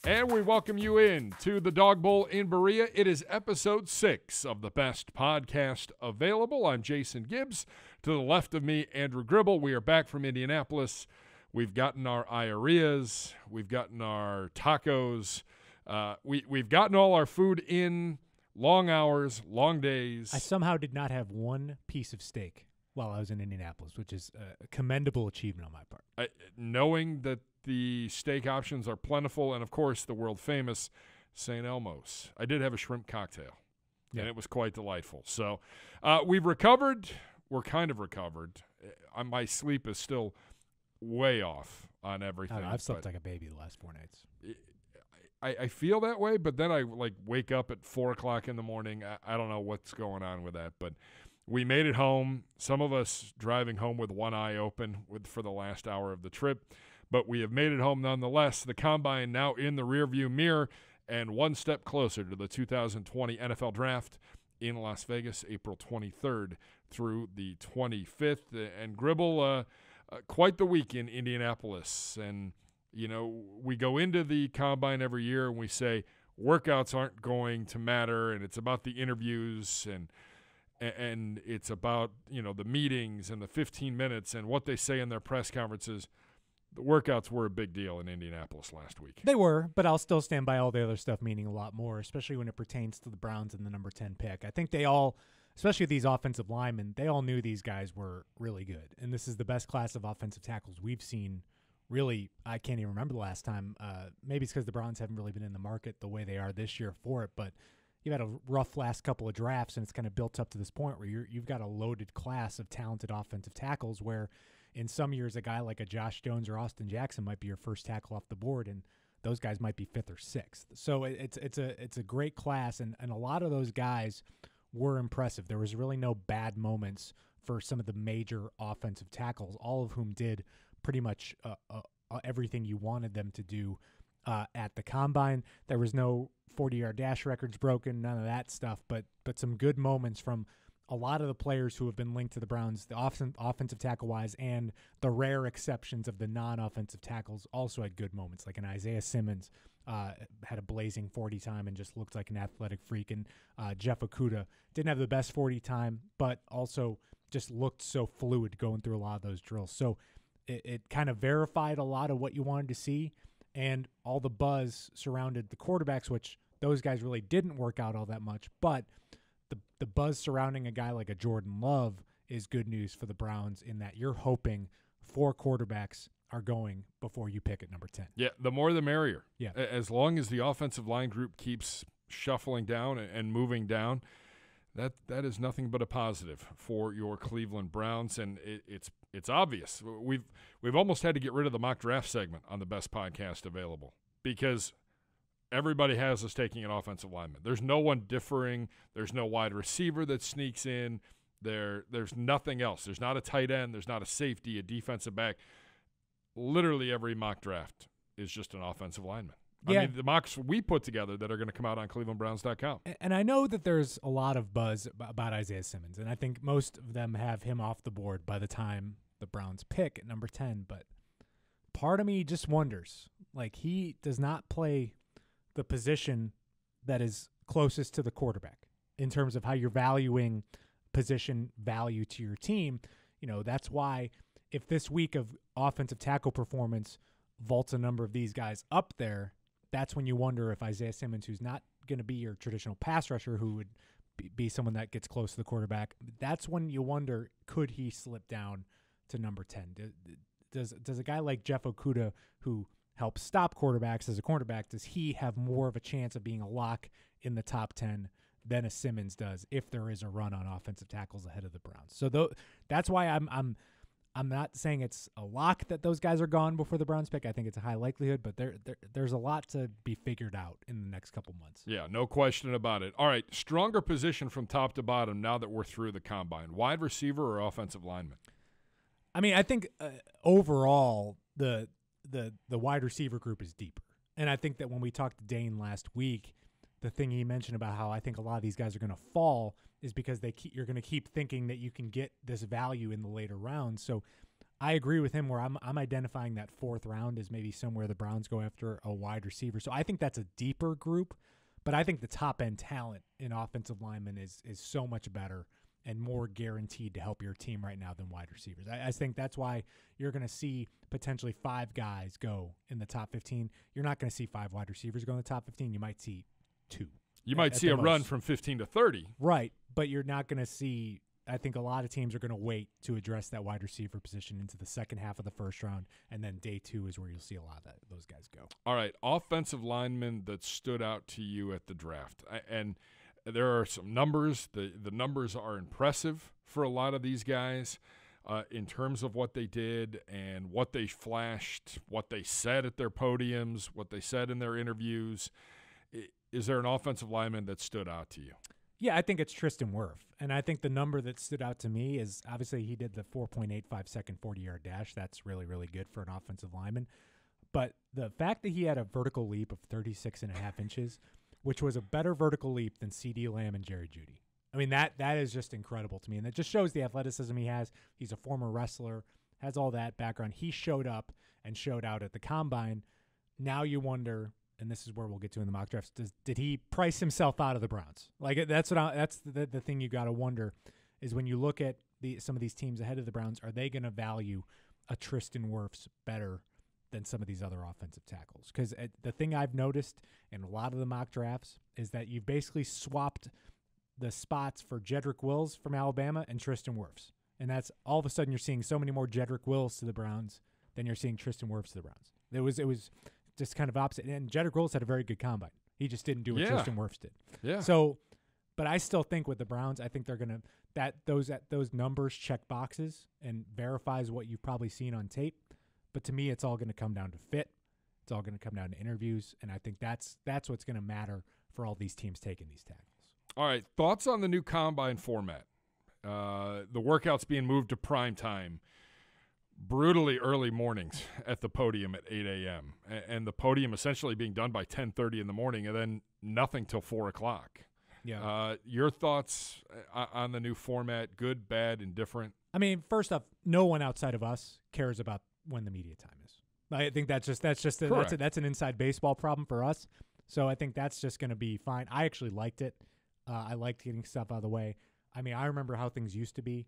And we welcome you in to the Dog Bowl in Berea. It is episode 6 of the best podcast available. I'm Jason Gibbs. To the left of me, Andrew Gribble. We are back from Indianapolis. We've gotten our IREAs. We've gotten our tacos. We've gotten all our food in. Long hours, long days. I somehow did not have one piece of steak while I was in Indianapolis, which is a commendable achievement on my part. Knowing that the steak options are plentiful and, of course, the world-famous St. Elmo's. I did have a shrimp cocktail, and it was quite delightful. So we've recovered. We're kind of recovered. My sleep is still way off on everything. I've slept like a baby the last 4 nights. I feel that way, but then I wake up at 4 o'clock in the morning. I don't know what's going on with that, but we made it home. Some of us driving home with one eye open for the last hour of the trip, but we have made it home nonetheless. The Combine now in the rearview mirror and one step closer to the 2020 NFL Draft in Las Vegas, April 23rd through the 25th. And Gribble, quite the week in Indianapolis. And you know, we go into the Combine every year and we say workouts aren't going to matter, and it's about the interviews and it's about, you know, the meetings and the 15 minutes and what they say in their press conferences. The workouts were a big deal in Indianapolis last week. They were, but I'll still stand by all the other stuff meaning a lot more, especially when it pertains to the Browns and the number 10 pick. I think they all, especially these offensive linemen, they all knew these guys were really good, and this is the best class of offensive tackles we've seen. Really, I can't even remember the last time. Maybe it's because the Browns haven't really been in the market the way they are this year for it, but you've had a rough last couple of drafts, and it's kind of built up to this point where you've got a loaded class of talented offensive tackles where in some years a guy like a Josh Jones or Austin Jackson might be your first tackle off the board, and those guys might be 5th or 6th. So it's a great class, and a lot of those guys were impressive. There was really no bad moments for some of the major offensive tackles, all of whom did pretty much everything you wanted them to do at the Combine. There was no 40-yard dash records broken, none of that stuff, but some good moments from a lot of the players who have been linked to the Browns, the offensive tackle-wise, and the rare exceptions of the non-offensive tackles also had good moments, like an Isaiah Simmons had a blazing 40 time and just looked like an athletic freak, and Jeff Okudah didn't have the best 40 time, but also just looked so fluid going through a lot of those drills. So it kind of verified a lot of what you wanted to see, and all the buzz surrounded the quarterbacks, which those guys really didn't work out all that much. But the buzz surrounding a guy like a Jordan Love is good news for the Browns in that you're hoping 4 quarterbacks are going before you pick at number 10. Yeah, the more the merrier. Yeah. As long as the offensive line group keeps shuffling down and moving down, that is nothing but a positive for your Cleveland Browns, and it's obvious. We've almost had to get rid of the mock draft segment on the best podcast available because everybody has us taking an offensive lineman. There's no one differing. There's no wide receiver that sneaks in. There's nothing else. There's not a tight end. There's not a safety, a defensive back. Literally every mock draft is just an offensive lineman. Yeah. I mean, the mocks we put together that are going to come out on clevelandbrowns.com. And I know that there's a lot of buzz about Isaiah Simmons, and I think most of them have him off the board by the time the Browns pick at number 10. But part of me just wonders, like, he does not play the position that is closest to the quarterback in terms of how you're valuing position value to your team. You know, that's why if this week of offensive tackle performance vaults a number of these guys up there, that's when you wonder if Isaiah Simmons, who's not going to be your traditional pass rusher, who would be someone that gets close to the quarterback, that's when you wonder, could he slip down to number 10? Does a guy like Jeff Okudah, who helps stop quarterbacks as a cornerback, does he have more of a chance of being a lock in the top 10 than a Simmons does if there is a run on offensive tackles ahead of the Browns? So that's why I'm not saying it's a lock that those guys are gone before the Browns pick. I think it's a high likelihood, but there's a lot to be figured out in the next couple months. Yeah, no question about it. All right, stronger position from top to bottom now that we're through the Combine. Wide receiver or offensive lineman? I mean, I think overall the wide receiver group is deeper. And I think that when we talked to Dane last week, the thing he mentioned about how I think a lot of these guys are going to fall is because you're going to keep thinking that you can get this value in the later rounds. So I agree with him where I'm identifying that fourth round as maybe somewhere the Browns go after a wide receiver. So I think that's a deeper group, but I think the top end talent in offensive linemen is so much better and more guaranteed to help your team right now than wide receivers. I think that's why you're going to see potentially 5 guys go in the top 15. You're not going to see 5 wide receivers go in the top 15. You might see 2. You might see a run from 15 to 30. Right, but you're not going to see – I think a lot of teams are going to wait to address that wide receiver position into the second half of the first round, and then day 2 is where you'll see a lot of those guys go. All right, offensive linemen that stood out to you at the draft. And – there are some numbers. The numbers are impressive for a lot of these guys in terms of what they did and what they flashed, what they said at their podiums, what they said in their interviews. Is there an offensive lineman that stood out to you? Yeah, I think it's Tristan Wirf. And I think the number that stood out to me is obviously he did the 4.85-second 40-yard dash. That's really, really good for an offensive lineman. But the fact that he had a vertical leap of 36.5 inches – which was a better vertical leap than C.D. Lamb and Jerry Jeudy. I mean, that is just incredible to me. And it just shows the athleticism he has. He's a former wrestler, has all that background. He showed up and showed out at the Combine. Now you wonder, and this is where we'll get to in the mock drafts, did he price himself out of the Browns? Like, that's the thing you got to wonder is when you look at some of these teams ahead of the Browns, are they going to value a Tristan Wirfs better than some of these other offensive tackles? Because the thing I've noticed in a lot of the mock drafts is that you've basically swapped the spots for Jedrick Wills from Alabama and Tristan Wirfs. And that's all of a sudden you're seeing so many more Jedrick Wills to the Browns than you're seeing Tristan Wirfs to the Browns. It was just kind of opposite. And Jedrick Wills had a very good combine. He just didn't do what Tristan Wirfs did. Yeah. So, but I still think with the Browns, I think they're going to those numbers check boxes and verifies what you've probably seen on tape. But to me, it's all going to come down to fit. It's all going to come down to interviews, and I think that's what's going to matter for all these teams taking these tackles. All right, thoughts on the new Combine format? The workouts being moved to prime time, brutally early mornings at the podium at 8 a.m., and the podium essentially being done by 10:30 in the morning, and then nothing till 4 o'clock. Yeah. Your thoughts on the new format, good, bad, indifferent? I mean, first off, no one outside of us cares about when the media time is. I think that's an inside baseball problem for us. So I think that's just going to be fine. I actually liked it. I liked getting stuff out of the way. I mean, I remember how things used to be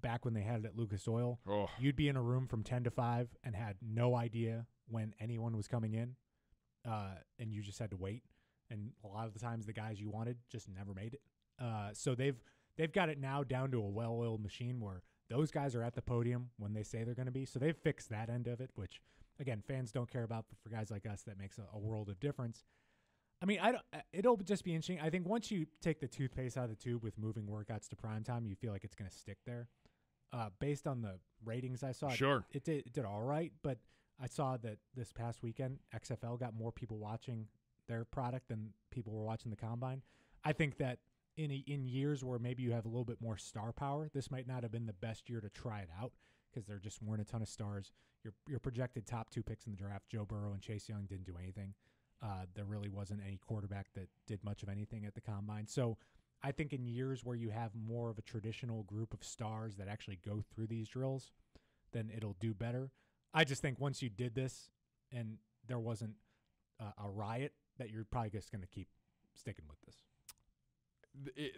back when they had it at Lucas Oil. Oh. You'd be in a room from 10 to 5 and had no idea when anyone was coming in, and you just had to wait. And a lot of the times the guys you wanted just never made it. So they've got it now down to a well-oiled machine where those guys are at the podium when they say they're going to be. So they've fixed that end of it, which, again, fans don't care about. But for guys like us, that makes a world of difference. I mean, it'll just be interesting. I think once you take the toothpaste out of the tube with moving workouts to primetime, you feel like it's going to stick there. Based on the ratings I saw, sure, it did all right. But I saw that this past weekend, XFL got more people watching their product than people were watching the Combine. I think that in years where maybe you have a little bit more star power, this might not have been the best year to try it out because there just weren't a ton of stars. Your projected top 2 picks in the draft, Joe Burrow and Chase Young, didn't do anything. There really wasn't any quarterback that did much of anything at the Combine. So I think in years where you have more of a traditional group of stars that actually go through these drills, then it'll do better. I just think once you did this and there wasn't a riot, that you're probably just going to keep sticking with this.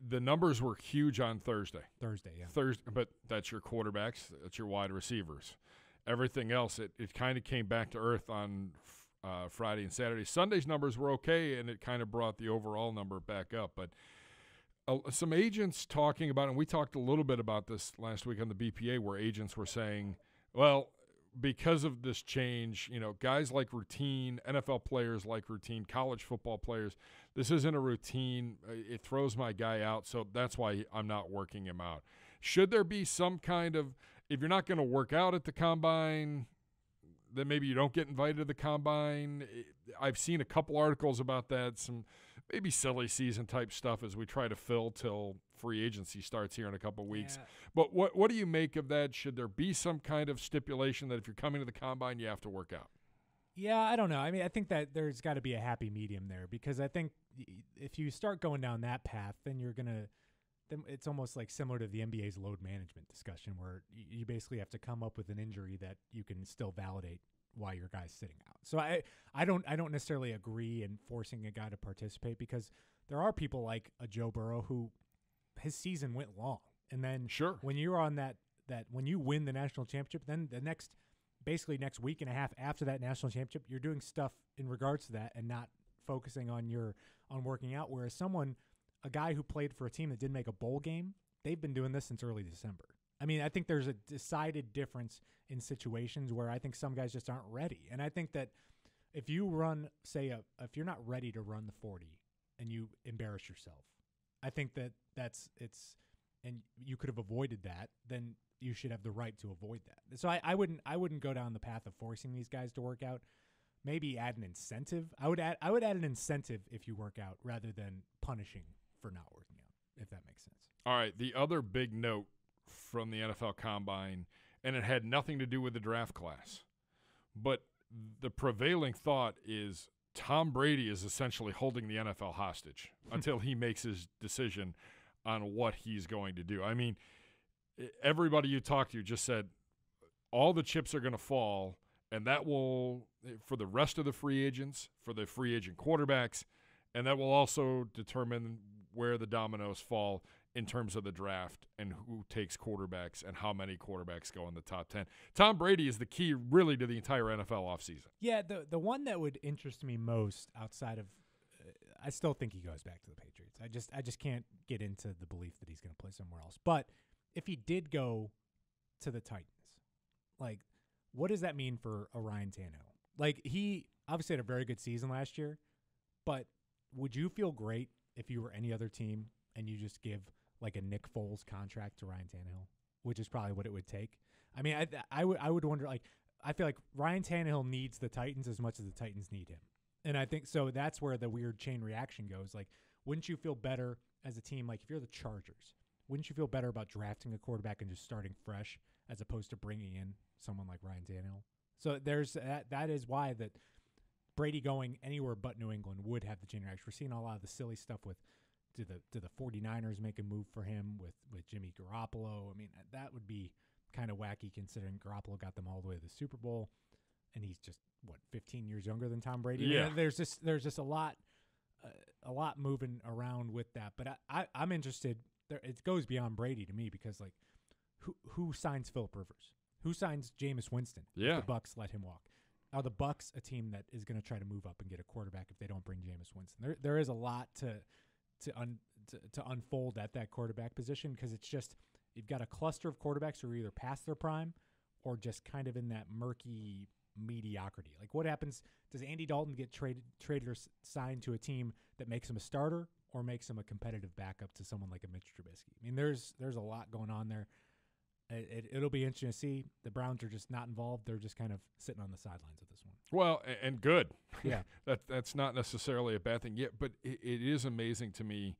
The numbers were huge on Thursday. Yeah. But that's your quarterbacks, that's your wide receivers. Everything else, it kind of came back to earth on Friday and Saturday. Sunday's numbers were okay, and it kind of brought the overall number back up. But some agents talking about, and we talked a little bit about this last week on the BPA, where agents were saying, well, because of this change, guys like routine, NFL players like routine, college football players, this isn't a routine. It throws my guy out, so that's why I'm not working him out. Should there be some kind of, if you're not going to work out at the Combine, then maybe you don't get invited to the Combine? I've seen a couple articles about that, some maybe silly season type stuff as we try to fill till free agency starts here in a couple weeks. Yeah. But what do you make of that? Should there be some kind of stipulation that if you're coming to the Combine, you have to work out? Yeah, I don't know. I mean, I think that there's got to be a happy medium there because I think if you start going down that path, then it's almost like similar to the NBA's load management discussion, where you basically have to come up with an injury that you can still validate why your guy's sitting out. So I don't necessarily agree in forcing a guy to participate, because there are people like a Joe Burrow who his season went long, and then when you're on that when you win the national championship, then the next week and a half after that national championship, you're doing stuff in regards to that and not focusing on working out. Whereas a guy who played for a team that didn't make a bowl game, they've been doing this since early December. I mean, I think there's a decided difference in situations where I think some guys just aren't ready. And I think that if you run, if you're not ready to run the 40 and you embarrass yourself, I think and you could have avoided that, then you should have the right to avoid that. So I wouldn't go down the path of forcing these guys to work out. Maybe add an incentive. I would add an incentive if you work out rather than punishing for not working out, if that makes sense. All right, the other big note from the NFL Combine, and it had nothing to do with the draft class, but the prevailing thought is Tom Brady is essentially holding the NFL hostage until he makes his decision on what he's going to do. I mean, everybody you talk to just said all the chips are going to fall, and that will, for the rest of the free agents, for the free agent quarterbacks, and that will also determine where the dominoes fall in terms of the draft and who takes quarterbacks and how many quarterbacks go in the top 10. Tom Brady is the key really to the entire NFL offseason. Yeah, the one that would interest me most outside of I still think he goes back to the Patriots. I just can't get into the belief that he's going to play somewhere else. But if he did go to the Titans, like, what does that mean for a Ryan Tannehill? Like, he obviously had a very good season last year, but would you feel great if you were any other team and you just give like a Nick Foles contract to Ryan Tannehill, which is probably what it would take? I mean, I would wonder, like, I feel like Ryan Tannehill needs the Titans as much as the Titans need him. And I think so that's where the weird chain reaction goes. Like, wouldn't you feel better as a team, like if you're the Chargers, wouldn't you feel better about drafting a quarterback and just starting fresh as opposed to bringing in someone like Ryan Tannehill? So there's that is why that Brady going anywhere but New England would have the chain reaction. We're seeing a lot of the silly stuff with do the 49ers make a move for him with Jimmy Garoppolo? I mean, that would be kind of wacky considering Garoppolo got them all the way to the Super Bowl, and he's just 15 years younger than Tom Brady. Yeah, I mean, there's just a lot moving around with that. But I'm interested. It goes beyond Brady to me because like who signs Phillip Rivers? Who signs Jameis Winston? Yeah, if the Bucs let him walk. Are the Bucs a team that is going to try to move up and get a quarterback if they don't bring Jameis Winston? There is a lot to unfold at that quarterback position because it's just you've got a cluster of quarterbacks who are either past their prime or just kind of in that murky mediocrity. Like, what happens? Does Andy Dalton get traded or signed to a team that makes him a starter or makes him a competitive backup to someone like a Mitch Trubisky? I mean, there's a lot going on there. It'll be interesting to see. The Browns are just not involved. They're just kind of sitting on the sidelines of this one. Well, and good. Yeah. That's not necessarily a bad thing yet, but it is amazing to me.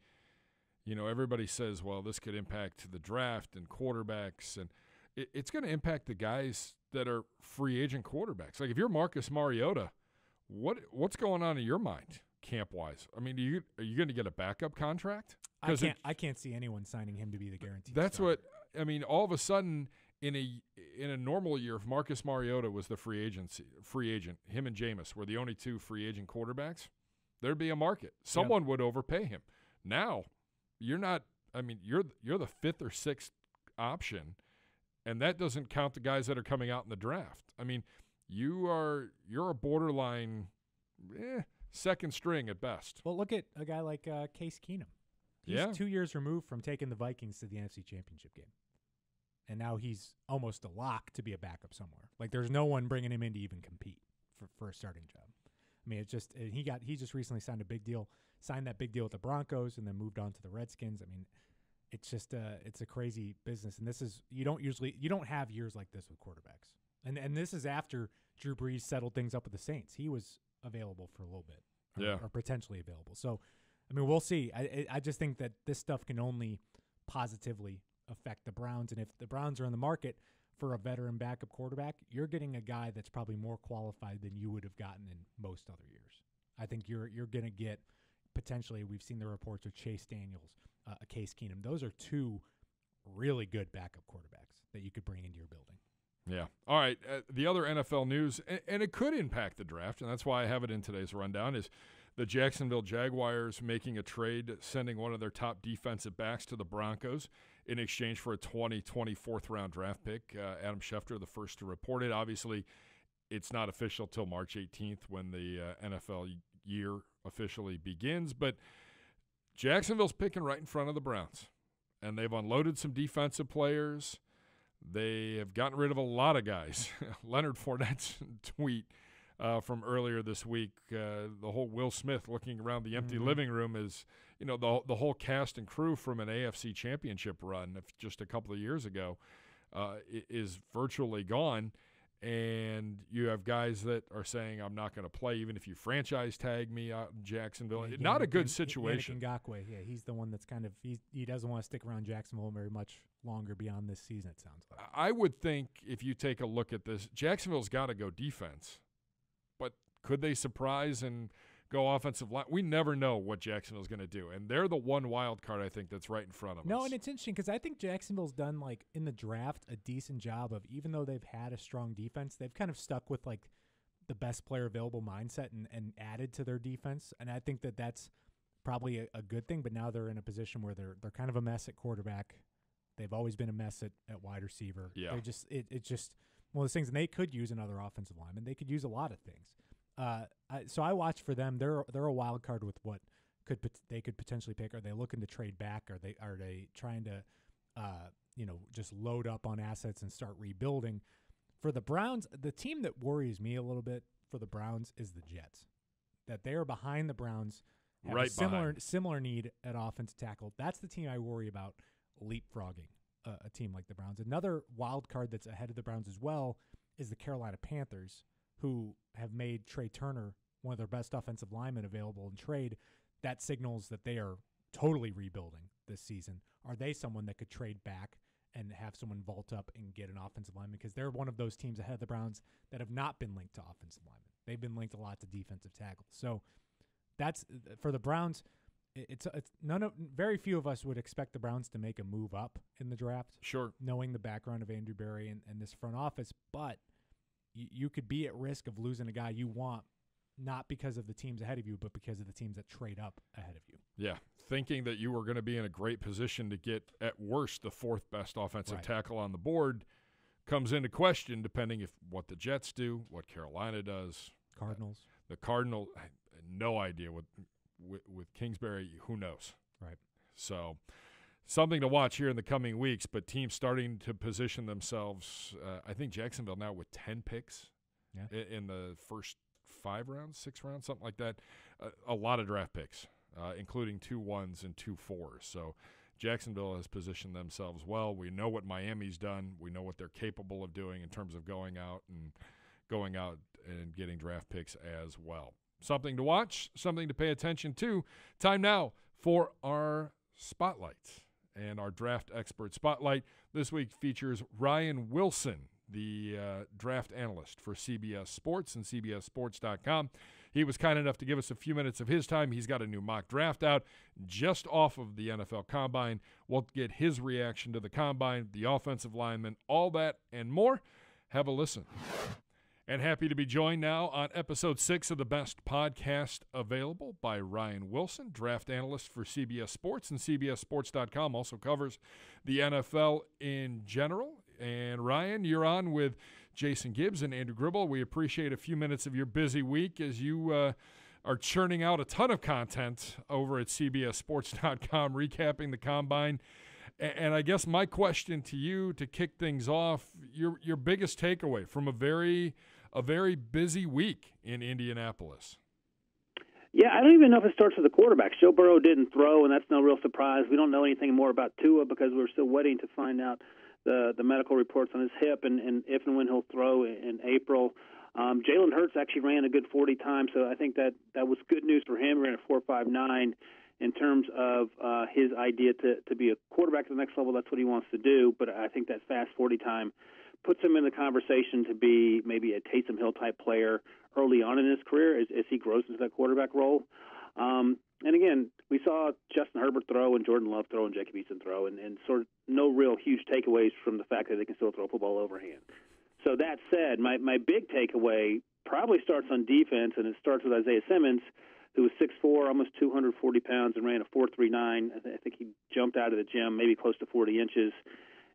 You know, everybody says, well, this could impact the draft and quarterbacks, and it's going to impact the guys that are free agent quarterbacks. Like if you're Marcus Mariota, what's going on in your mind camp-wise? I mean, are you going to get a backup contract? I can't see anyone signing him to be the guaranteed That's starter. what – I mean, all of a sudden in a normal year, if Marcus Mariota was the free agent, him and Jameis were the only two free agent quarterbacks, there'd be a market. Someone would overpay him. Now, you're not – I mean, you're the fifth or sixth option, and that doesn't count the guys that are coming out in the draft. I mean, you're a borderline second string at best. Well, look at a guy like Case Keenum. He's 2 years removed from taking the Vikings to the NFC Championship game. And now he's almost a lock to be a backup somewhere. Like, there's no one bringing him in to even compete for a starting job. I mean, it's just he just recently signed that big deal with the Broncos and then moved on to the Redskins. I mean, it's just it's a crazy business. And this is you don't have years like this with quarterbacks. And this is after Drew Brees settled things up with the Saints. He was available for a little bit. Or potentially available. So, I mean, we'll see. I just think that this stuff can only positively affect the Browns. And if the Browns are in the market for a veteran backup quarterback, you're getting a guy that's probably more qualified than you would have gotten in most other years. I think you're going to get potentially, we've seen the reports of Chase Daniels a Case Keenum. Those are two really good backup quarterbacks that you could bring into your building. Yeah. All right. The other NFL news, and it could impact the draft, and that's why I have it in today's rundown, is the Jacksonville Jaguars making a trade, sending one of their top defensive backs to the Broncos in exchange for a 2020 fourth-round draft pick. Adam Schefter, the first to report it. Obviously, it's not official till March 18th when the NFL year officially begins, but Jacksonville's picking right in front of the Browns, and they've unloaded some defensive players. They have gotten rid of a lot of guys. Leonard Fournette's tweet from earlier this week, the whole Will Smith looking around the empty living room is, the whole cast and crew from an AFC championship run just a couple of years ago is virtually gone. And you have guys that are saying, I'm not going to play even if you franchise tag me out in Jacksonville. Yeah, not a good situation. Ngakoue, yeah, he's the one that's he doesn't want to stick around Jacksonville very much longer beyond this season, it sounds like. I would think if you take a look at this, Jacksonville's got to go defense. But could they surprise and go offensive line? We never know what Jacksonville's going to do. And they're the one wild card, I think, that's right in front of us. No, and it's interesting because I think Jacksonville's done, like, in the draft, a decent job of, even though they've had a strong defense, they've kind of stuck with, like, the best player available mindset and added to their defense. And I think that that's probably a good thing. But now they're in a position where they're kind of a mess at quarterback. They've always been a mess at wide receiver. Yeah. They're just it's just one of those things, and they could use another offensive lineman. They could use a lot of things. So I watch for them. They're a wild card with what they could potentially pick. Are they looking to trade back? Are they trying to just load up on assets and start rebuilding? For the Browns, the team that worries me a little bit for the Browns is the Jets. That they are behind the Browns, have right a similar need at offensive tackle. That's the team I worry about leapfrogging a team like the Browns. Another wild card that's ahead of the Browns as well is the Carolina Panthers, who have made Trey Turner one of their best offensive linemen available in trade. That signals that they are totally rebuilding this season. Are they someone that could trade back and have someone vault up and get an offensive lineman? Because they're one of those teams ahead of the Browns that have not been linked to offensive linemen. They've been linked a lot to defensive tackles. So that's for the Browns. Very few of us would expect the Browns to make a move up in the draft. Sure. Knowing the background of Andrew Berry and this front office, but you could be at risk of losing a guy you want, not because of the teams ahead of you, but because of the teams that trade up ahead of you. Yeah, thinking that you were going to be in a great position to get, at worst, the fourth best offensive tackle on the board comes into question, depending if what the Jets do, what Carolina does. Cardinals. The Cardinals, I have no idea with Kingsbury, who knows? Right. So something to watch here in the coming weeks, but teams starting to position themselves. I think Jacksonville now with 10 picks in the first 5 rounds, 6 rounds, something like that. A lot of draft picks, including 2 1s and 2 4s. So Jacksonville has positioned themselves well. We know what Miami's done. We know what they're capable of doing in terms of going out and getting draft picks as well. Something to watch, something to pay attention to. Time now for our spotlight. And our draft expert spotlight this week features Ryan Wilson, the draft analyst for CBS Sports and CBSSports.com. He was kind enough to give us a few minutes of his time. He's got a new mock draft out just off of the NFL Combine. We'll get his reaction to the Combine, the offensive linemen, all that and more. Have a listen. And happy to be joined now on episode 6 of the best podcast available by Ryan Wilson, draft analyst for CBS Sports and CBSSports.com. Also covers the NFL in general. And Ryan, you're on with Jason Gibbs and Andrew Gribble. We appreciate a few minutes of your busy week as you are churning out a ton of content over at CBSSports.com, recapping the Combine. And I guess my question to you to kick things off, your biggest takeaway from a very busy week in Indianapolis. Yeah, I don't even know if it starts with the quarterback. Joe Burrow didn't throw, and that's no real surprise. We don't know anything more about Tua because we're still waiting to find out the medical reports on his hip and if and when he'll throw in April. Jalen Hurts actually ran a good 40 times, so I think that was good news for him. He ran a 4.59 in terms of his idea to be a quarterback at the next level. That's what he wants to do, but I think that fast 40 time puts him in the conversation to be maybe a Taysom Hill type player early on in his career as he grows into that quarterback role. And again, we saw Justin Herbert throw and Jordan Love throw and Jacob Eason throw, and sort of no real huge takeaways from the fact that they can still throw a football overhand. So that said, my big takeaway probably starts on defense, and it starts with Isaiah Simmons, who was 6'4", almost 240 pounds, and ran a 4.39. I think he jumped out of the gym maybe close to 40 inches,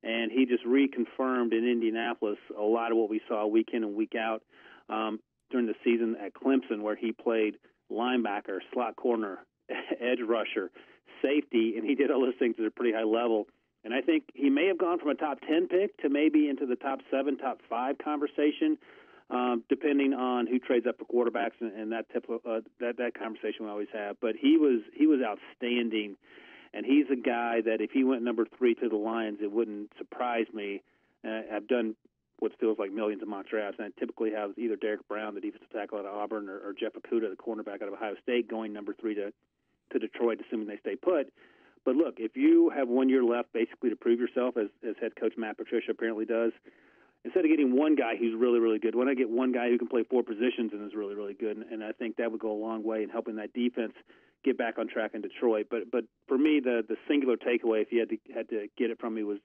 and he just reconfirmed in Indianapolis a lot of what we saw week in and week out during the season at Clemson, where he played linebacker, slot corner, edge rusher, safety, and he did all those things at a pretty high level. And I think he may have gone from a top 10 pick to maybe into the top 7, top 5 conversation, depending on who trades up for quarterbacks, and that that conversation we always have. But he was outstanding, and he's a guy that if he went number 3 to the Lions, it wouldn't surprise me. I've done what feels like millions of mock drafts, and I typically have either Derek Brown, the defensive tackle out of Auburn, or Jeff Okudah, the cornerback out of Ohio State, going number 3 to Detroit, assuming they stay put. But look, if you have 1 year left basically to prove yourself, as head coach Matt Patricia apparently does, instead of getting one guy who's really, really good, why not get one guy who can play 4 positions and is really, really good? And I think that would go a long way in helping that defense get back on track in Detroit. But for me, the singular takeaway, if you had to get it from me, was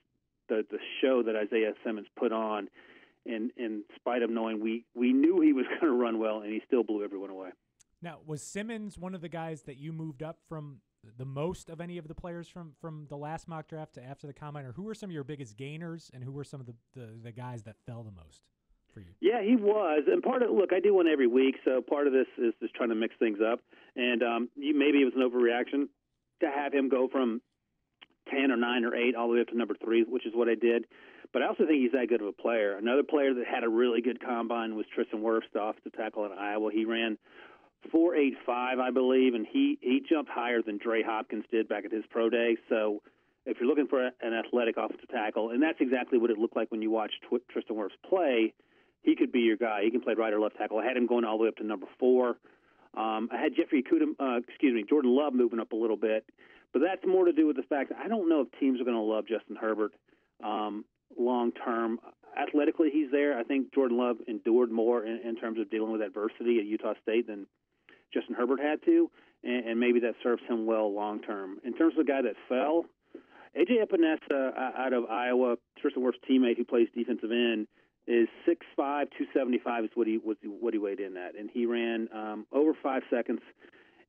the show that Isaiah Simmons put on. In spite of knowing we knew he was going to run well, and he still blew everyone away. Now, was Simmons one of the guys that you moved up from the most of any of the players from the last mock draft to after the combine, or who were some of your biggest gainers, and who were some of the guys that fell the most for you? Yeah, he was. And part of look, I do one every week, so part of this is just trying to mix things up. And maybe it was an overreaction to have him go from 10 or 9 or 8 all the way up to number 3, which is what I did. But I also think he's that good of a player. Another player that had a really good combine was Tristan Wirfs, the offensive tackle at Iowa. He ran 4.85, I believe, and he jumped higher than Dre Hopkins did back at his pro day. So if you're looking for an athletic offensive tackle, and that's exactly what it looked like when you watched Tristan Wirfs play, he could be your guy. He can play right or left tackle. I had him going all the way up to number 4. I had Jordan Love moving up a little bit, but that's more to do with the fact that I don't know if teams are going to love Justin Herbert long term. Athletically, he's there. I think Jordan Love endured more in terms of dealing with adversity at Utah State than Justin Herbert had to, and maybe that serves him well long term. In terms of the guy that fell, A.J. Epinesa out of Iowa, Tristan Wirfs' teammate who plays defensive end, is 6'5", 275 is what he weighed in at, and he ran over 5 seconds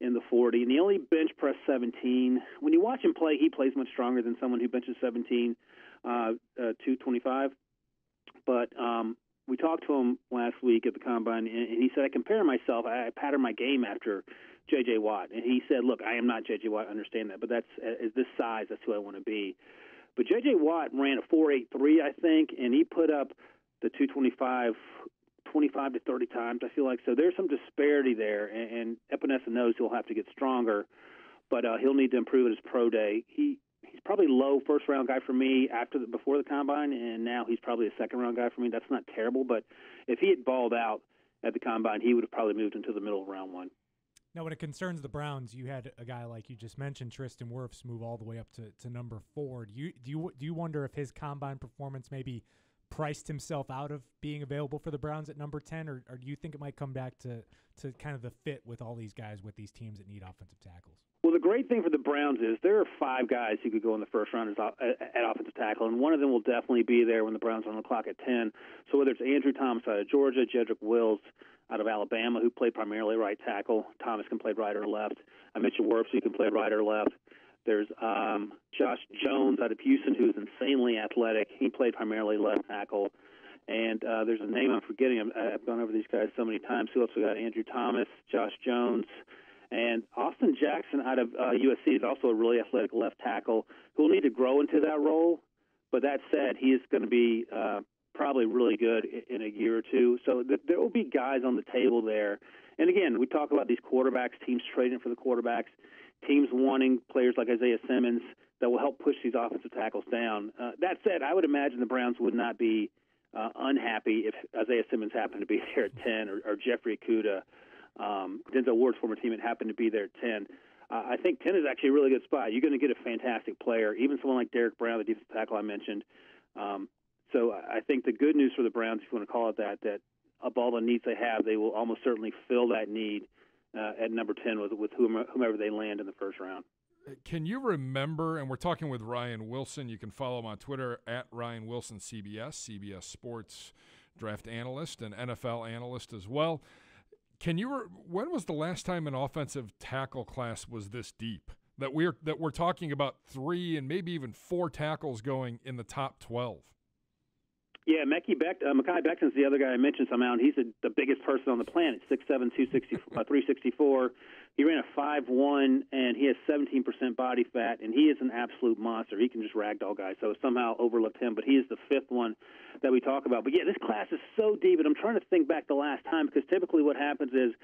in the 40, and he only bench pressed 17. When you watch him play, he plays much stronger than someone who benches 17, 225. But we talked to him last week at the Combine, and he said, I compare myself, I pattern my game after J.J. Watt. And he said, look, I am not J.J. Watt, I understand that, but that's at this size, that's who I want to be. But J.J. Watt ran a 4.83, I think, and he put up the 225 25 to 30 times, I feel like. So there's some disparity there, and Epinesa knows he'll have to get stronger, but he'll need to improve at his pro day. He's probably low first-round guy for me before the Combine, and now he's probably a second-round guy for me. That's not terrible, but if he had balled out at the Combine, he would have probably moved into the middle of round 1. Now, when it concerns the Browns, you had a guy like you just mentioned, Tristan Wirfs, move all the way up to number 4. Do you wonder if his Combine performance maybe priced himself out of being available for the Browns at number 10, or do you think it might come back to kind of the fit with all these guys with these teams that need offensive tackles? Well, the great thing for the Browns is there are 5 guys who could go in the first round at offensive tackle, and one of them will definitely be there when the Browns are on the clock at 10. So whether it's Andrew Thomas out of Georgia, Jedrick Wills out of Alabama, who played primarily right tackle. Thomas can play right or left. I mentioned Wirfs, who can play right or left. There's Josh Jones out of Houston, who's insanely athletic. He played primarily left tackle. And there's a name I'm forgetting. I've gone over these guys so many times. Who else we got? Andrew Thomas, Josh Jones, and Austin Jackson out of USC is also a really athletic left tackle who will need to grow into that role. But that said, he is going to be probably really good in a year or two. So there will be guys on the table there. And again, we talk about these quarterbacks, teams trading for the quarterbacks, teams wanting players like Isaiah Simmons that will help push these offensive tackles down. That said, I would imagine the Browns would not be unhappy if Isaiah Simmons happened to be there at 10 or Jeffrey Okudah, Denzel Ward's former teammate, happened to be there at 10. I think 10 is actually a really good spot. You're going to get a fantastic player, even someone like Derek Brown, the defensive tackle I mentioned. So I think the good news for the Browns, if you want to call it that of all the needs they have, they will almost certainly fill that need at number 10 with whomever they land in the first round. Can you remember, and we're talking with Ryan Wilson, you can follow him on Twitter at Ryan Wilson CBS Sports Draft Analyst and NFL Analyst as well. When was the last time an offensive tackle class was this deep? That we're talking about 3 and maybe even 4 tackles going in the top 12. Yeah, Mekhi Becton's the other guy I mentioned somehow, and he's the biggest person on the planet, 6'7", 364. He ran a 5'1", and he has 17% body fat, and he is an absolute monster. He can just ragdoll guys, so somehow overlooked him, but he is the 5th one that we talk about. But, yeah, this class is so deep, and I'm trying to think back the last time, because typically what happens is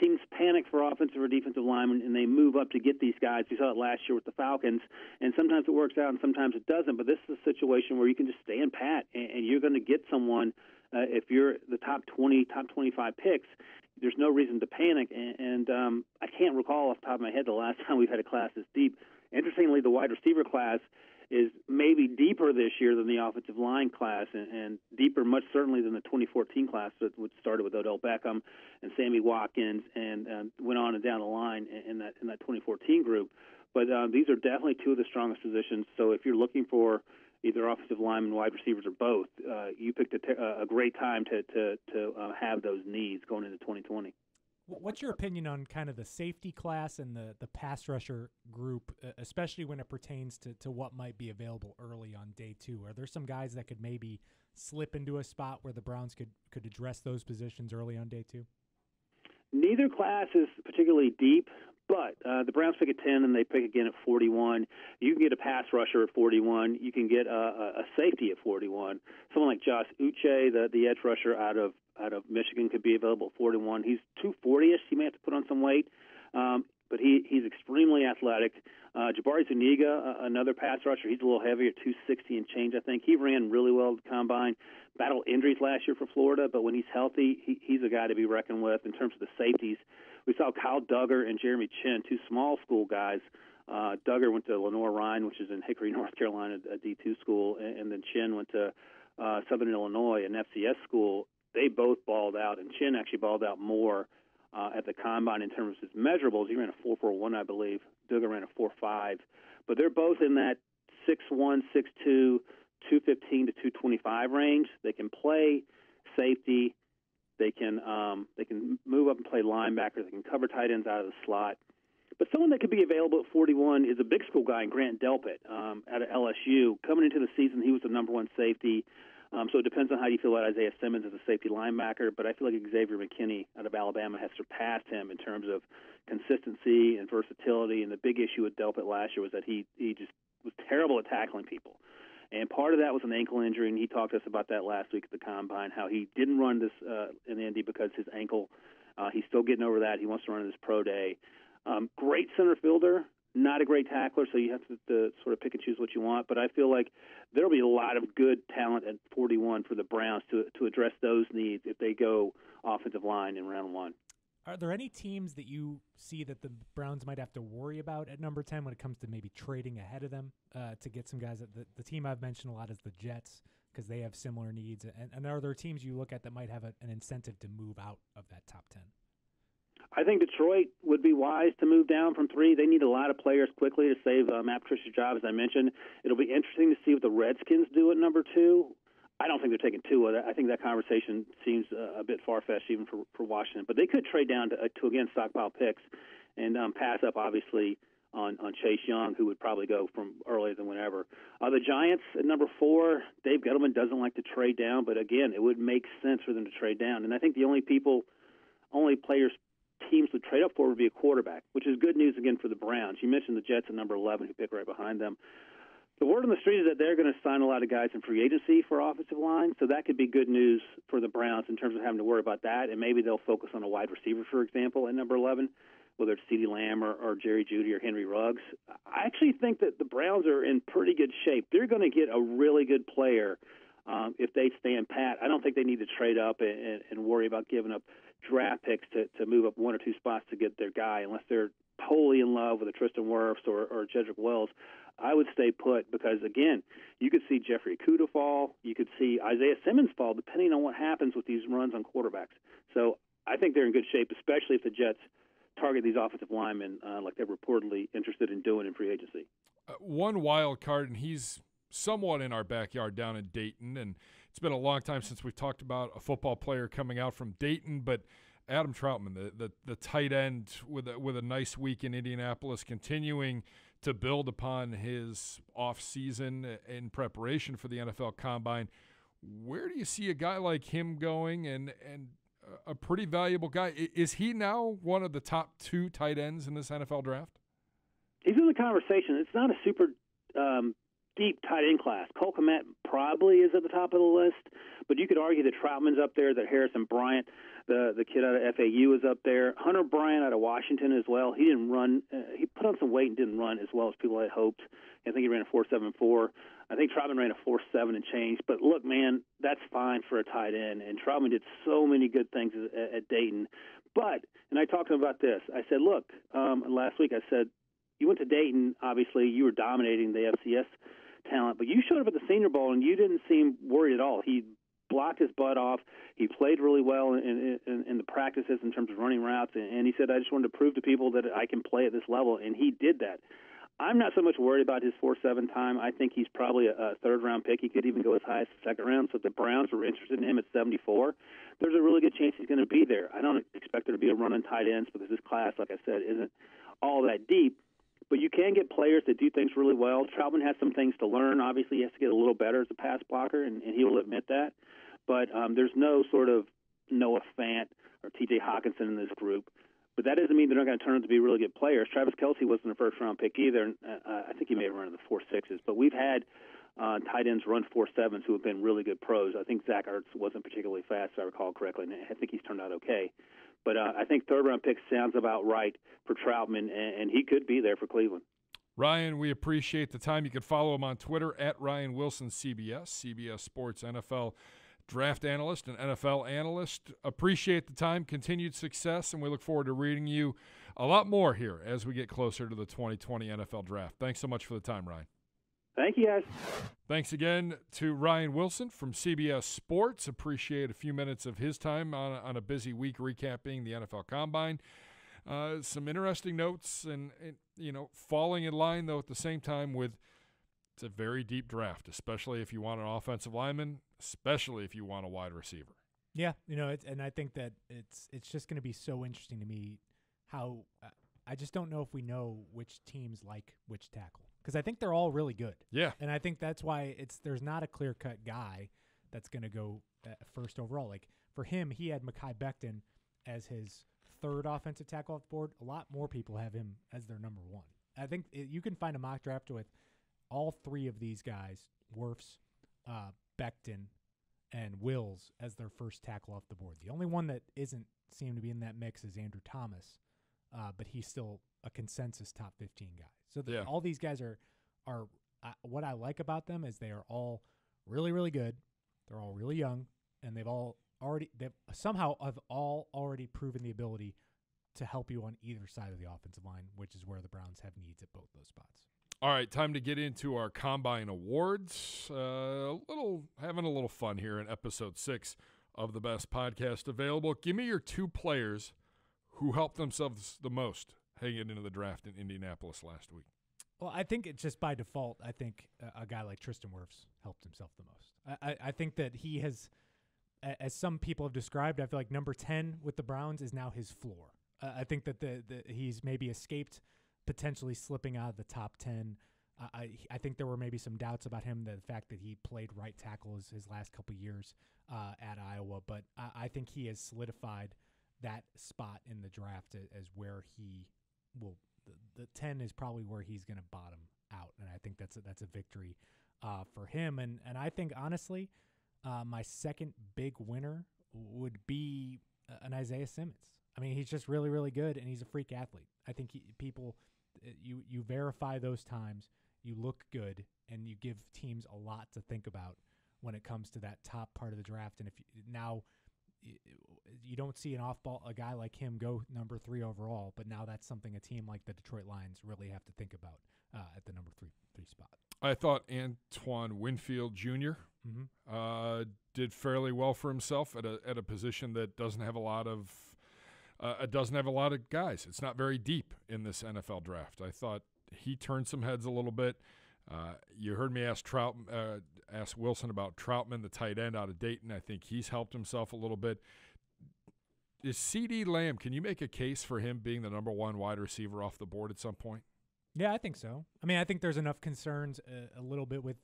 teams panic for offensive or defensive linemen, and they move up to get these guys. We saw it last year with the Falcons, and sometimes it works out and sometimes it doesn't. But this is a situation where you can just stand pat, and you're going to get someone. If you're the top 20, top 25 picks, there's no reason to panic. And I can't recall off the top of my head the last time we've had a class this deep. Interestingly, the wide receiver class is maybe deeper this year than the offensive line class, and deeper much certainly than the 2014 class that started with Odell Beckham and Sammy Watkins and went on and down the line in that 2014 group. But these are definitely 2 of the strongest positions. So if you're looking for either offensive linemen, wide receivers, or both, you picked a great time to have those needs going into 2020. What's your opinion on kind of the safety class and the pass rusher group, especially when it pertains to what might be available early on day 2? Are there some guys that could maybe slip into a spot where the Browns could address those positions early on day 2? Neither class is particularly deep, but the Browns pick at 10 and they pick again at 41. You can get a pass rusher at 41. You can get a safety at 41. Someone like Josh Uche, the edge rusher out of Michigan, could be available at 41. He's 240-ish. He may have to put on some weight, but he's extremely athletic. Jabari Zuniga, another pass rusher, he's a little heavier, 260 and change, I think. He ran really well at the combine. Battled injuries last year for Florida, but when he's healthy, he's a guy to be reckoned with. In terms of the safeties, we saw Kyle Duggar and Jeremy Chin, 2 small school guys. Duggar went to Lenoir-Rhyne, which is in Hickory, North Carolina, a D2 school, and then Chin went to Southern Illinois, an FCS school. They both balled out, and Chin actually balled out more at the combine in terms of his measurables. He ran a 4.41, I believe. Duggar ran a 4.5. But they're both in that 6'1", 6'2", 215 to 225 range. They can play safety. They can move up and play linebacker. They can cover tight ends out of the slot. But someone that could be available at 41 is a big school guy, Grant Delpit, out of LSU. Coming into the season, he was the number 1 safety. So it depends on how you feel about Isaiah Simmons as a safety linebacker, but I feel like Xavier McKinney out of Alabama has surpassed him in terms of consistency and versatility. And the big issue with Delpit last year was that he just was terrible at tackling people. And part of that was an ankle injury, and he talked to us about that last week at the Combine, how he didn't run this in Indy because his ankle. He's still getting over that. He wants to run this pro day. Great center fielder. Not a great tackler, so you have to sort of pick and choose what you want. But I feel like there will be a lot of good talent at 41 for the Browns to address those needs if they go offensive line in round 1. Are there any teams that you see that the Browns might have to worry about at number 10 when it comes to maybe trading ahead of them to get some guys? The team I've mentioned a lot is the Jets because they have similar needs. And are there teams you look at that might have an incentive to move out of that top 10? I think Detroit would be wise to move down from 3. They need a lot of players quickly to save Matt Patricia's job, as I mentioned. It'll be interesting to see what the Redskins do at number 2. I don't think they're taking Tua. I think that conversation seems a bit far-fetched even for Washington. But they could trade down to again, stockpile picks and pass up, obviously, on Chase Young, who would probably go from earlier than whenever. The Giants at number 4, Dave Gettleman doesn't like to trade down, but, again, it would make sense for them to trade down. And I think the only players teams would trade up for would be a quarterback, which is good news again for the Browns. You mentioned the Jets at number 11, who pick right behind them. The word on the street is that they're going to sign a lot of guys in free agency for offensive line, so that could be good news for the Browns in terms of having to worry about that, and maybe they'll focus on a wide receiver, for example, at number 11, whether it's CeeDee Lamb or Jerry Jeudy or Henry Ruggs. I actually think that the Browns are in pretty good shape. They're going to get a really good player if they stand pat. I don't think they need to trade up and worry about giving up draft picks to move up 1 or 2 spots to get their guy, unless they're totally in love with a Tristan Wirfs or Jedrick Wells. I would stay put because, again, you could see Jeffrey Okudah fall. You could see Isaiah Simmons fall, depending on what happens with these runs on quarterbacks. So I think they're in good shape, especially if the Jets target these offensive linemen like they're reportedly interested in doing in free agency. One wild card, and he's somewhat in our backyard down in Dayton, and it's been a long time since we've talked about a football player coming out from Dayton, but Adam Trautman, the tight end with a nice week in Indianapolis, continuing to build upon his off-season in preparation for the NFL Combine. Where do you see a guy like him going, and a pretty valuable guy? Is he now one of the top 2 tight ends in this NFL draft? He's in the conversation. It's not a super deep tight end class. Cole Kmet probably is at the top of the list, but you could argue that Trautman's up there, that Harrison Bryant, the kid out of FAU, is up there. Hunter Bryant out of Washington as well. He didn't run. He put on some weight and didn't run as well as people had hoped. I think he ran a 4.74. I think Trautman ran a 4.7 and change. But look, man, that's fine for a tight end. And Trautman did so many good things at Dayton. But, and I talked to him about this. I said, look, last week I said, you went to Dayton, obviously, you were dominating the FCS talent, but you showed up at the Senior Bowl and you didn't seem worried at all. He blocked his butt off. He played really well in the practices in terms of running routes, and he said, I just wanted to prove to people that I can play at this level, and he did that. I'm not so much worried about his 4.7 time. I think he's probably a third-round pick. He could even go as high as the second round. So if the Browns were interested in him at 74, there's a really good chance he's going to be there. I don't expect there to be a run on tight ends because this class, like I said, isn't all that deep. But you can get players that do things really well. Trautman has some things to learn. Obviously, he has to get a little better as a pass blocker, and he will admit that. But there's no sort of Noah Fant or T.J. Hawkinson in this group. But that doesn't mean they're not going to turn out to be really good players. Travis Kelce wasn't a first-round pick either. And, I think he may have run in the 4.6s. But we've had tight ends run 4.7s who have been really good pros. I think Zach Ertz wasn't particularly fast, if I recall correctly, and I think he's turned out okay. But I think third-round pick sounds about right for Trautman, and he could be there for Cleveland. Ryan, we appreciate the time. You can follow him on Twitter at Ryan Wilson CBS, CBS Sports NFL Draft Analyst and NFL Analyst. Appreciate the time, continued success, and we look forward to reading you a lot more here as we get closer to the 2020 NFL Draft. Thanks so much for the time, Ryan. Thank you, guys. Thanks again to Ryan Wilson from CBS Sports. Appreciate a few minutes of his time on a busy week recapping the NFL Combine. Some interesting notes and, falling in line, though, at the same time with it's a very deep draft, especially if you want an offensive lineman, especially if you want a wide receiver. Yeah, and I think that it's just going to be so interesting to me how I just don't know if we know which teams like which tackle. Because I think they're all really good. Yeah. And I think that's why there's not a clear-cut guy that's going to go first overall. Like, for him, he had Mekhi Becton as his third offensive tackle off the board. A lot more people have him as their number one. I think you can find a mock draft with all three of these guys, Wirfs, Becton, and Wills, as their first tackle off the board. The only one that isn't seem to be in that mix is Andrew Thomas, but he's still a consensus top 15 guy. So all these guys are what I like about them is they are all really, really good. They're all really young, and they've somehow already proven the ability to help you on either side of the offensive line, which is where the Browns have needs at both those spots. All right, time to get into our Combine Awards. Having a little fun here in episode 6 of the best podcast available. Give me your 2 players who helped themselves the most hanging into the draft in Indianapolis last week. Well, I think it's just by default. I think a guy like Tristan Wirfs helped himself the most. I think that he has, as some people have described, I feel like number 10 with the Browns is now his floor. I think that he's maybe escaped potentially slipping out of the top 10. I think there were maybe some doubts about him, the fact that he played right tackle his last couple years at Iowa, but I think he has solidified that spot in the draft as where he will. The 10 is probably where he's going to bottom out, and I think that's a victory for him. And I think honestly, my second big winner would be an Isaiah Simmons. I mean, he's just really, really good, and he's a freak athlete. I think you verify those times, you look good, and you give teams a lot to think about when it comes to that top part of the draft. And if you don't see a guy like him go number 3 overall, but now that's something a team like the Detroit Lions really have to think about at the number 3 spot. I thought Antoine Winfield Jr. Did fairly well for himself at a position that doesn't have a lot of it doesn't have a lot of guys. It's not very deep in this NFL draft. I thought he turned some heads a little bit. You heard me ask Wilson about Trautman, the tight end out of Dayton. I think he's helped himself a little bit. Is CeeDee Lamb, can you make a case for him being the number one wide receiver off the board at some point? Yeah, I think so. I mean, I think there's enough concerns a little bit with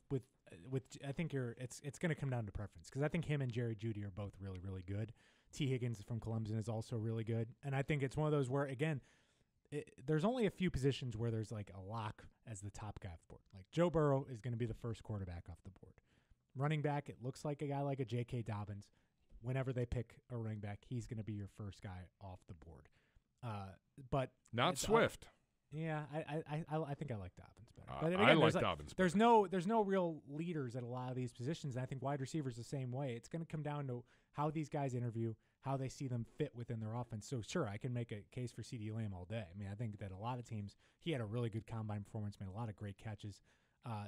I think it's going to come down to preference, because I think him and Jerry Jeudy are both really, really good. T. Higgins from Clemson is also really good. And I think it's one of those where, again, there's only a few positions where there's like a lock as the top guy off the board. Like Joe Burrow is going to be the first quarterback off the board. Running back, it looks like a guy like a J.K. Dobbins. Whenever they pick a running back, he's going to be your first guy off the board. But not Swift. Yeah, I think I like Dobbins better. But again, I like Dobbins better. There's no real leaders at a lot of these positions, and I think wide receivers the same way. It's going to come down to how these guys interview, how they see them fit within their offense. So sure, I can make a case for CeeDee Lamb all day. I mean, I think that a lot of teams, he had a really good combine performance, made a lot of great catches.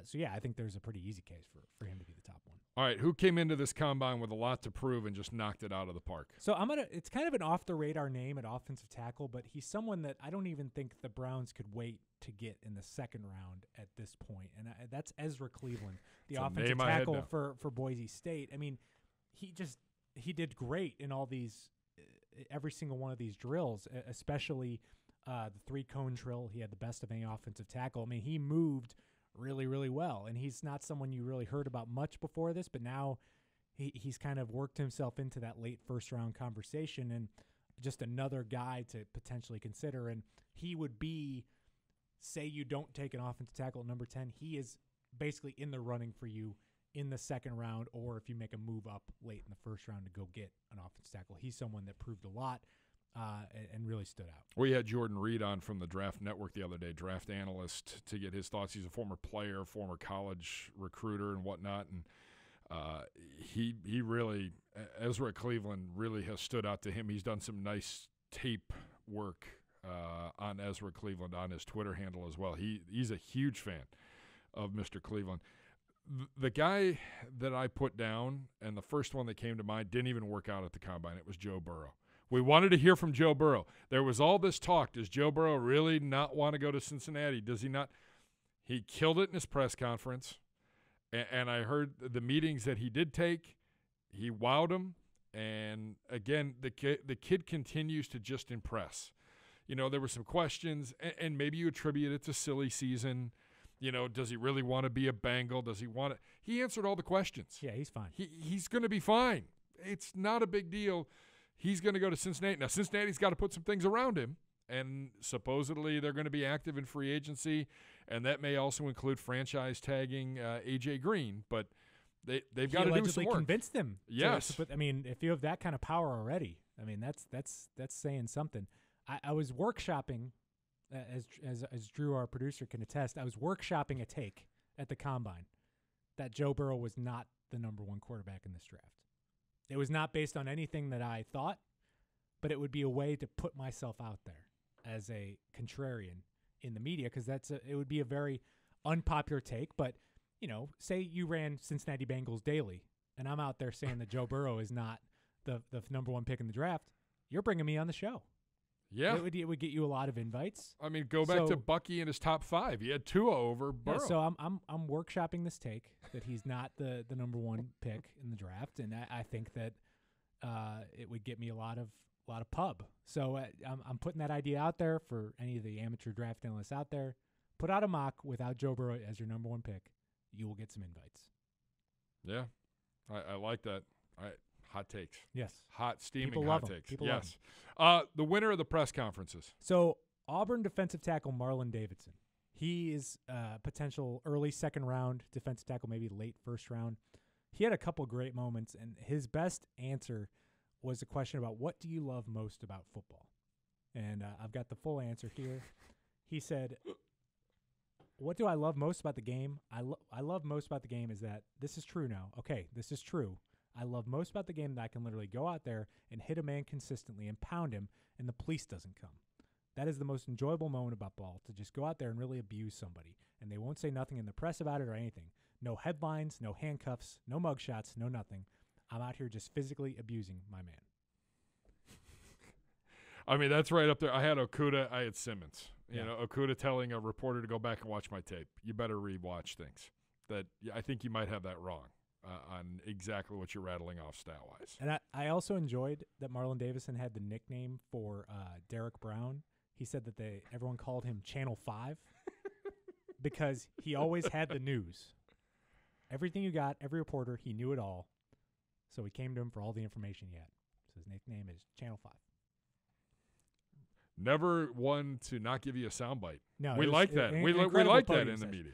So yeah, I think there's a pretty easy case for him to be the top one. All right, who came into this combine with a lot to prove and just knocked it out of the park? So it's kind of an off the radar name at offensive tackle, but he's someone that I don't even think the Browns could wait to get in the second round at this point. And that's Ezra Cleveland, the offensive tackle for Boise State. I mean, he did great in all these, every single one of these drills, especially the 3-cone drill. He had the best of any offensive tackle. I mean, he moved really, really well. And he's not someone you really heard about much before this, but now he's kind of worked himself into that late first-round conversation and just another guy to potentially consider. And he would be, say you don't take an offensive tackle at number 10, he is basically in the running for you in the second round, or if you make a move up late in the first round to go get an offensive tackle. He's someone that proved a lot. And really stood out. We had Jordan Reed on from the Draft Network the other day, Draft Analyst, to get his thoughts. He's a former player, former college recruiter and whatnot, and he really, Ezra Cleveland really has stood out to him. He's done some nice tape work on Ezra Cleveland on his Twitter handle as well. He's a huge fan of Mr. Cleveland. The guy that I put down, and the first one that came to mind, didn't even work out at the Combine. It was Joe Burrow. We wanted to hear from Joe Burrow. There was all this talk. Does Joe Burrow really not want to go to Cincinnati? Does he not? He killed it in his press conference. And I heard the meetings that he did take, he wowed them. And, again, the kid continues to just impress. You know, there were some questions, and maybe you attribute it to silly season. You know, does he really want to be a Bengal? Does he want to? He answered all the questions. Yeah, he's fine. He's going to be fine. It's not a big deal. He's going to go to Cincinnati. Now, Cincinnati's got to put some things around him, and supposedly they're going to be active in free agency, and that may also include franchise tagging A.J. Green, but they've got to do some work. He allegedly convinced him. Yes. I mean, if you have that kind of power already, I mean, that's saying something. I was workshopping, as Drew, our producer, can attest, I was workshopping a take at the Combine that Joe Burrow was not the number one quarterback in this draft. It was not based on anything that I thought, but it would be a way to put myself out there as a contrarian in the media, because it would be a very unpopular take. But, you know, say you ran Cincinnati Bengals Daily, and I'm out there saying that Joe Burrow is not the number one pick in the draft. You're bringing me on the show. Yeah. It would get you a lot of invites. I mean, go back to Bucky in his top 5. He had Tua over Burrow. Yeah, so I'm workshopping this take that he's not the number one pick in the draft, and I think that it would get me a lot of pub. So I'm putting that idea out there for any of the amateur draft analysts out there. Put out a mock without Joe Burrow as your number one pick. You will get some invites. Yeah, I like that. Hot takes. Yes. Hot, steaming People hot love takes. People yes. The winner of the press conferences. So Auburn defensive tackle Marlon Davidson. He is potential early second round defensive tackle, maybe late first round. He had a couple great moments, and his best answer was a question about what do you love most about football? And I've got the full answer here. He said, what do I love most about the game? I love most about the game is that this is true now. Okay, this is true. I love most about the game that I can literally go out there and hit a man consistently and pound him, and the police doesn't come. That is the most enjoyable moment about ball, to just go out there and really abuse somebody, and they won't say nothing in the press about it or anything. No headlines, no handcuffs, no mugshots, no nothing. I'm out here just physically abusing my man. I mean, that's right up there. I had Okudah. I had Simmons. You Yeah. know, Okudah telling a reporter to go back and watch my tape. You better rewatch things. I think you might have that wrong on exactly what you're rattling off stat-wise. And I also enjoyed that Marlon Davison had the nickname for Derek Brown. He said that everyone called him Channel 5 because he always had the news. Everything you got, every reporter, he knew it all. So we came to him for all the information he had. So his nickname is Channel 5. Never one to not give you a soundbite. No, we like that. We incredible like that podium in the session. media.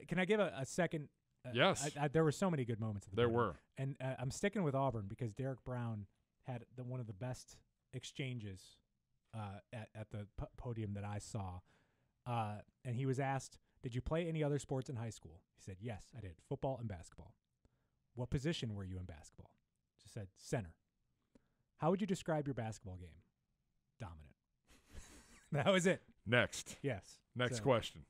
Can I give a second? Yes. There were so many good moments. At the There podium. were. And I'm sticking with Auburn because Derek Brown had one of the best exchanges at the podium that I saw. And he was asked, did you play any other sports in high school? He said, yes, I did. Football and basketball. What position were you in basketball? She said, center. How would you describe your basketball game? Dominant. That was it. Next. Yes. Next So, question.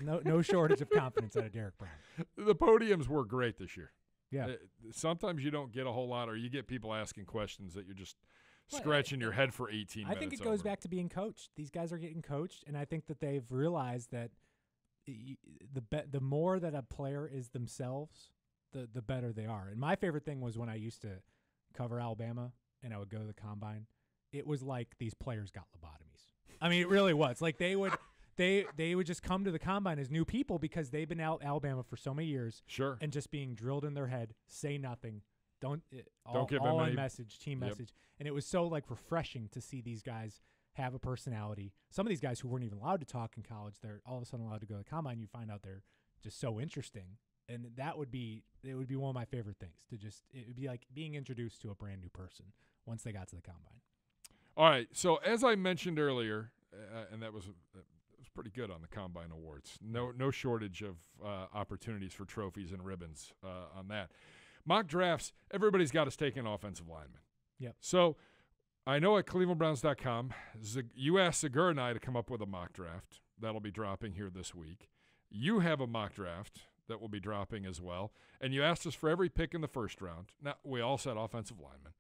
No shortage of confidence out of Derek Brown. The podiums were great this year. Yeah. Sometimes you don't get a whole lot, or you get people asking questions that you're just Well, scratching your head for 18 minutes. I think it goes over. back to being coached. These guys are getting coached, and I think that they've realized that the more that a player is themselves, the better they are. And my favorite thing was when I used to cover Alabama and I would go to the combine. It was like these players got lobotomies. I mean, it really was. Like they would just come to the combine as new people because they've been out Alabama for so many years. Sure. And just being drilled in their head, say nothing, don't give all them on any message, team Yep. message. And it was so like refreshing to see these guys have a personality. Some of these guys who weren't even allowed to talk in college, they're all of a sudden allowed to go to the combine. You find out they're just so interesting. And it would be one of my favorite things it would be like being introduced to a brand new person once they got to the combine. All right. So as I mentioned earlier, and that was pretty good on the Combine Awards. No shortage of opportunities for trophies and ribbons on that. Mock drafts, everybody's got a stake in offensive lineman. Yep. So I know at clevelandbrowns.com, you asked Segura and I to come up with a mock draft. That'll be dropping here this week. You have a mock draft that will be dropping as well. And you asked us for every pick in the first round. Now, we all said offensive lineman.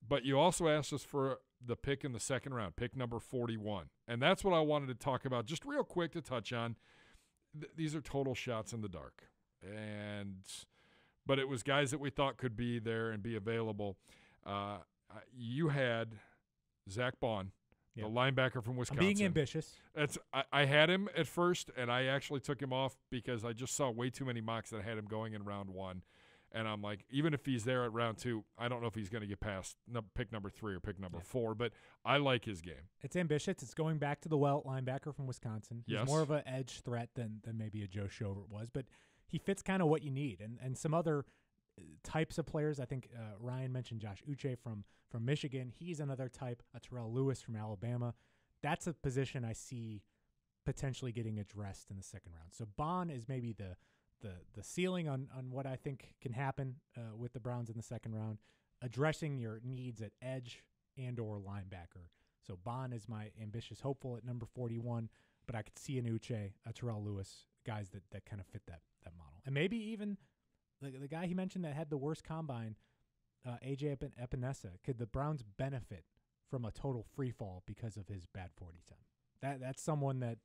But you also asked us for the pick in the second round, pick number 41. And that's what I wanted to talk about just real quick to touch on. These are total shots in the dark. But it was guys that we thought could be there and be available. You had Zach Bond, the linebacker from Wisconsin. I'm being ambitious. I had him at first, and I actually took him off because I just saw way too many mocks that had him going in round 1. And I'm like, even if he's there at round 2, I don't know if he's going to get past pick number 3 or pick number 4, but I like his game. It's ambitious. It's going back to the Welt linebacker from Wisconsin. He's Yes. more of an edge threat than maybe a Joe Schobert was, but he fits kind of what you need. And some other types of players, I think Ryan mentioned Josh Uche from Michigan. He's another type, a Terrell Lewis from Alabama. That's a position I see potentially getting addressed in the second round. So Bond is maybe the ceiling on what I think can happen with the Browns in the second round, addressing your needs at edge and or linebacker. So Bond is my ambitious hopeful at number 41, but I could see an Uche, a Terrell Lewis, guys that kind of fit that model. And maybe even the guy he mentioned that had the worst combine, AJ Epinesa. Could the Browns benefit from a total free fall because of his bad 40 time? That's someone that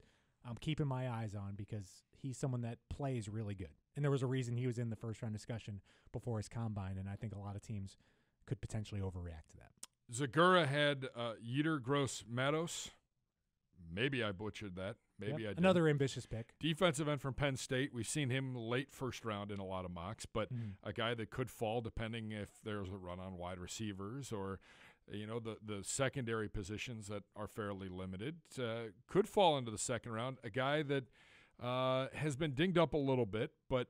I'm keeping my eyes on because he's someone that plays really good. And there was a reason he was in the first round discussion before his combine, and I think a lot of teams could potentially overreact to that. Zagura had Yetur Gross-Matos. Maybe I butchered that. Maybe I did. Another ambitious pick. Defensive end from Penn State. We've seen him late first round in a lot of mocks, but a guy that could fall depending if there's a run on wide receivers or the secondary positions that are fairly limited. Could fall into the second round. A guy that has been dinged up a little bit, but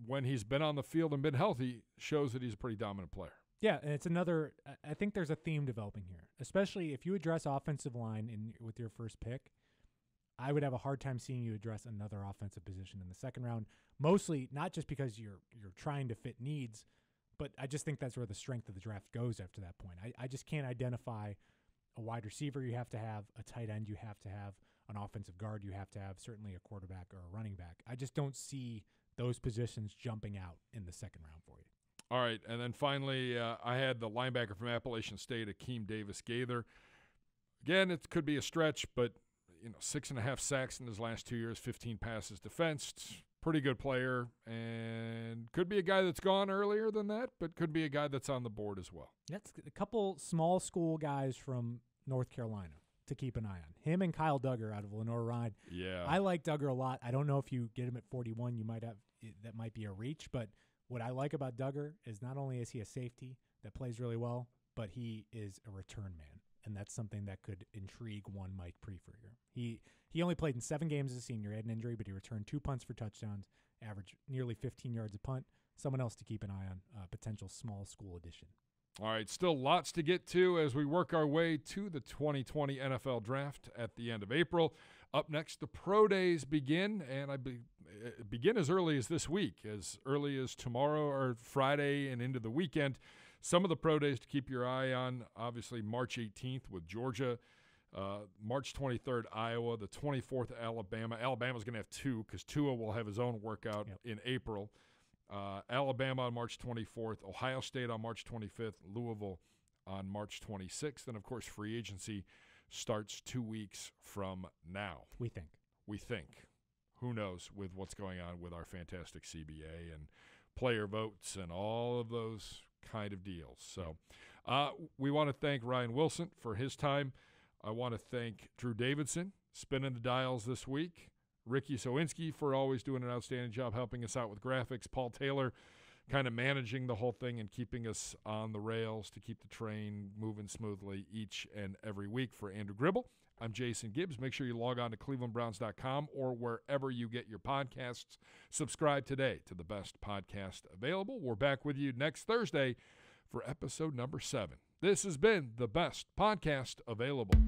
when he's been on the field and been healthy, shows that he's a pretty dominant player. Yeah, and it's another – I think there's a theme developing here, especially if you address offensive line with your first pick. I would have a hard time seeing you address another offensive position in the second round, mostly not just because you're trying to fit needs, but I just think that's where the strength of the draft goes after that point. I just can't identify a wide receiver you have to have, a tight end you have to have, an offensive guard you have to have, certainly a quarterback or a running back. I just don't see those positions jumping out in the second round for you. All right, and then finally I had the linebacker from Appalachian State, Akeem Davis-Gaither. Again, it could be a stretch, but 6.5 sacks in his last 2 years, 15 passes defensed. Pretty good player, and could be a guy that's gone earlier than that, but could be a guy that's on the board as well. That's a couple small school guys from North Carolina to keep an eye on. Him and Kyle Duggar out of Lenore-Rhyne. Yeah. I like Duggar a lot. I don't know if you get him at 41, that might be a reach, but what I like about Duggar is not only is he a safety that plays really well, but he is a return man, and that's something that could intrigue one Mike Prefer. He only played in 7 games as a senior. He had an injury, but he returned 2 punts for touchdowns, averaged nearly 15 yards a punt. Someone else to keep an eye on, potential small school addition. All right, still lots to get to as we work our way to the 2020 NFL Draft at the end of April. Up next, the Pro Days begin, and begin as early as this week, as early as tomorrow or Friday and into the weekend. Some of the Pro Days to keep your eye on, obviously March 18th with Georgia, March 23rd, Iowa, the 24th, Alabama. Alabama's going to have 2 because Tua will have his own workout in April. Alabama on March 24th, Ohio State on March 25th, Louisville on March 26th. And, of course, free agency starts 2 weeks from now. We think. Who knows with what's going on with our fantastic CBA and player votes and all of those kind of deals. So we want to thank Ryan Wilson for his time. I want to thank Drew Davidson, spinning the dials this week. Ricky Sowinski for always doing an outstanding job helping us out with graphics. Paul Taylor kind of managing the whole thing and keeping us on the rails to keep the train moving smoothly each and every week. For Andrew Gribble, I'm Jason Gibbs. Make sure you log on to clevelandbrowns.com or wherever you get your podcasts. Subscribe today to the best podcast available. We're back with you next Thursday for episode number 7. This has been the best podcast available.